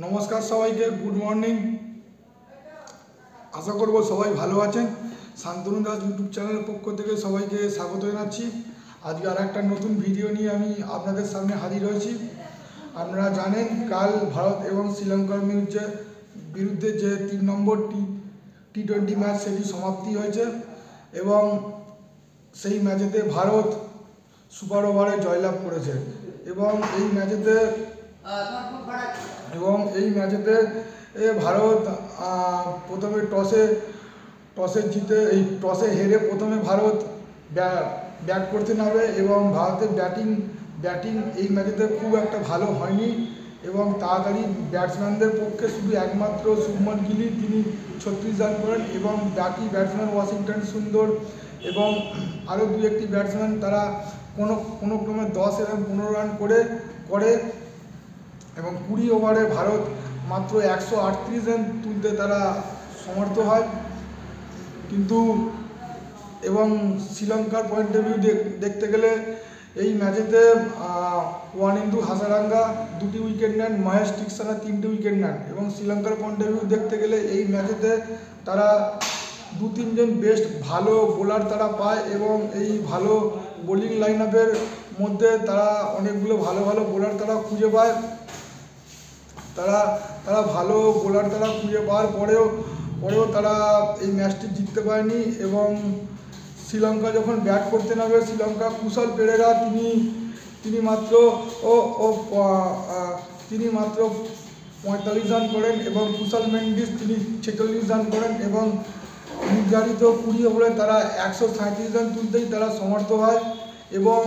নমস্কার সবাইকে, good morning. আশা করব সবাই ভালো আছেন। শান্তনু দাস ইউটিউব চ্যানেলের পক্ষ থেকে সবাইকে স্বাগত জানাচ্ছি। আজকে আর একটা নতুন ভিডিও নিয়ে আমি আপনাদের সামনে হাজির হয়েছি। আপনারা জানেন কাল ভারত এবং শ্রীলঙ্কার বিরুদ্ধে যে 3 নম্বর টি-20 ম্যাচ সেটি সমাপ্তি হয়েছে এবং সেই ম্যাচেতে ভারত সুপার ওভারে জয়লাভ করেছে এবং এই ম্যাচেতে ভারত প্রথমে টসে হেরে প্রথমে ভারত ব্যাট করতে নামে এবং ভারতের ব্যাটিং এই ম্যাচেতে খুব একটা ভালো হয়নি এবং তাড়াতাড়ি ব্যাটসম্যানদের পক্ষে শুধু একমাত্র শুভমান গিল তিনি 36 রান করেন এবং বাকি ব্যাটসম্যান ওয়াশিংটন সুন্দর এবং আরও দু একটি ব্যাটসম্যান তারা কোনো ক্রমে 10 এবং 15 রান করে এবং 20 ওভারে ভারত মাত্র 138 রান তুলতে তারা সমর্থ হয়। কিন্তু এবং শ্রীলঙ্কার পয়েন্ট অফ ভিউ দেখতে গেলে এই ম্যাচেতে ওয়ানিন্দু হাসারাঙ্গা 2টি উইকেট নেন, মহেশ টিকসানা 3টি উইকেট নেন এবং শ্রীলঙ্কার পয়েন্ট অফ ভিউ দেখতে গেলে এই ম্যাচেতে তারা 2-3 জন বেস্ট ভালো বোলার তারা পায় এবং এই ভালো বোলিং লাইন আপের মধ্যে তারা অনেকগুলো ভালো বোলার তারা খুঁজে পায়। তারা ভালো বোলার তারা খুঁজে পাওয়ার পরেও তারা এই ম্যাচটি জিততে পারেনি এবং শ্রীলঙ্কা যখন ব্যাট করতে নামে শ্রীলঙ্কা কুশল পেরেরা তিনি মাত্র 45 রান করেন এবং কুশল মেন্ডিস তিনি 46 রান করেন এবং নির্ধারিত 20 ওভারে তারা 137 রান তুলতেই তারা সমর্থ হয় এবং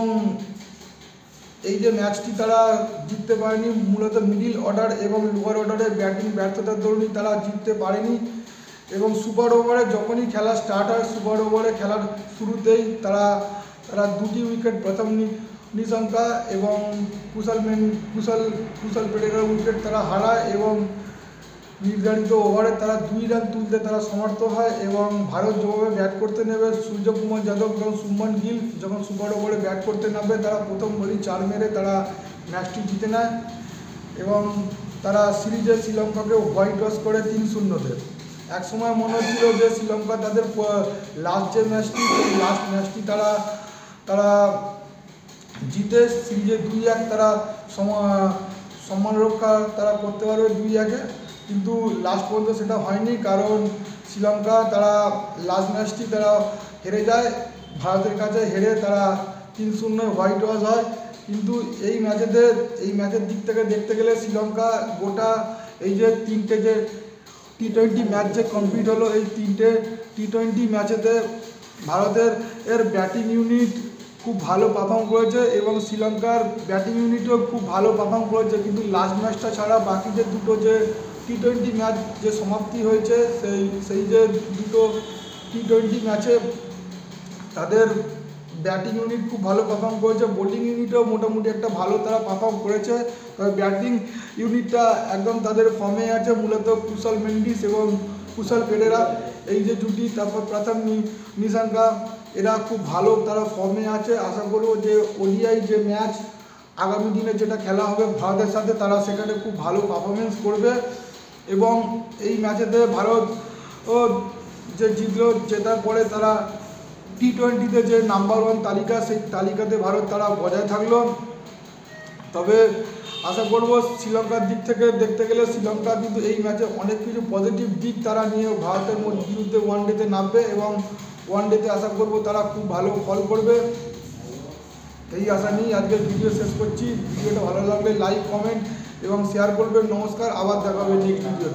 এই যে ম্যাচটি তারা জিততে পারেনি মূলত মিডিল অর্ডার এবং লোয়ার অর্ডারের ব্যাটিং ব্যর্থতার দরুনই তারা জিততে পারেনি এবং সুপার ওভারে যখনই খেলা স্টার্ট হয় সুপার ওভারে খেলার শুরুতেই তারা 2টি উইকেট প্রথম নিশঙ্কা এবং কুশল পেরেরার উইকেট তারা হারায় এবং নির্ধারিত ওভারে তারা 2 রান তুলতে তারা সমর্থ হয় এবং ভারত যেভাবে ব্যাট করতে নেবে সূর্যকুমার যাদব এবং শুভমান গিল যখন সুপার ওভারে ব্যাট করতে নামবে তারা প্রথম বলই 4 মেরে তারা ম্যাচটি জিতে নেয় এবং তারা সিরিজে শ্রীলঙ্কাকে হোয়াইট ওয়াশ করে 3-0-তে। এক সময় মনে হচ্ছিল যে শ্রীলঙ্কা তাদের লাস্ট ম্যাচটি তারা জিতে সিরিজে 2-1 তারা সম্মান রক্ষা তারা করতে পারবে 2-1-এ, কিন্তু লাস্ট পর্যন্ত সেটা হয়নি কারণ শ্রীলঙ্কা তারা লাস্ট ম্যাচটি তারা হেরে যায় ভারতের কাছে, হেরে তারা 3-0 হোয়াইট ওয়াশ হয়। কিন্তু এই ম্যাচের দিক থেকে দেখতে গেলে শ্রীলঙ্কা গোটা এই যে 3টে যে টি-20 ম্যাচ যে কমপ্লিট হলো এই 3টে টি-20 ম্যাচেতে ভারতের ব্যাটিং ইউনিট খুব ভালো পারফর্ম করেছে এবং শ্রীলঙ্কার ব্যাটিং ইউনিটও খুব ভালো পারফর্ম করেছে, কিন্তু লাস্ট ম্যাচটা ছাড়া বাকি যে দুটো যে টি-20 ম্যাচ যে সমাপ্তি হয়েছে সেই যে দুটো টি-20 ম্যাচে তাদের ব্যাটিং ইউনিট খুব ভালো পারফর্ম করেছে, বোলিং ইউনিটও মোটামুটি একটা ভালো তারা পারফর্ম করেছে। তবে ব্যাটিং ইউনিটটা একদম তাদের ফর্মে আছে, মূলত কুশল মেন্ডিস এবং কুশল পেরেরা এই যে জুটি, তারপর প্রথম নিশাঙ্কা এরা খুব ভালো তারা ফর্মে আছে। আশা করব যে ওডিআই যে ম্যাচ আগামী দিনে যেটা খেলা হবে ভারতের সাথে তারা সেখানে খুব ভালো পারফরমেন্স করবে এবং এই ম্যাচেতে ভারত যে জিতল, জেতার পরে তারা টি-20তে যে নাম্বার 1 তালিকা সেই তালিকাতে ভারত তারা বজায় থাকলো। তবে আশা করব শ্রীলঙ্কার দিক থেকে দেখতে গেলে শ্রীলঙ্কা কিন্তু এই ম্যাচে অনেক কিছু পজিটিভ দিক তারা নিয়ে ভারতের বিরুদ্ধে ওয়ানডেতে নামবে এবং ওয়ানডেতে আশা করব তারা খুব ভালো ফল করবে। এই আশা নিয়ে আজকের ভিডিও শেষ করছি। ভিডিওটা ভালো লাগলে লাইক, কমেন্ট এবং শেয়ার করবেন। নমস্কার, আবার দেখা হবে নেক্সট ভিডিও।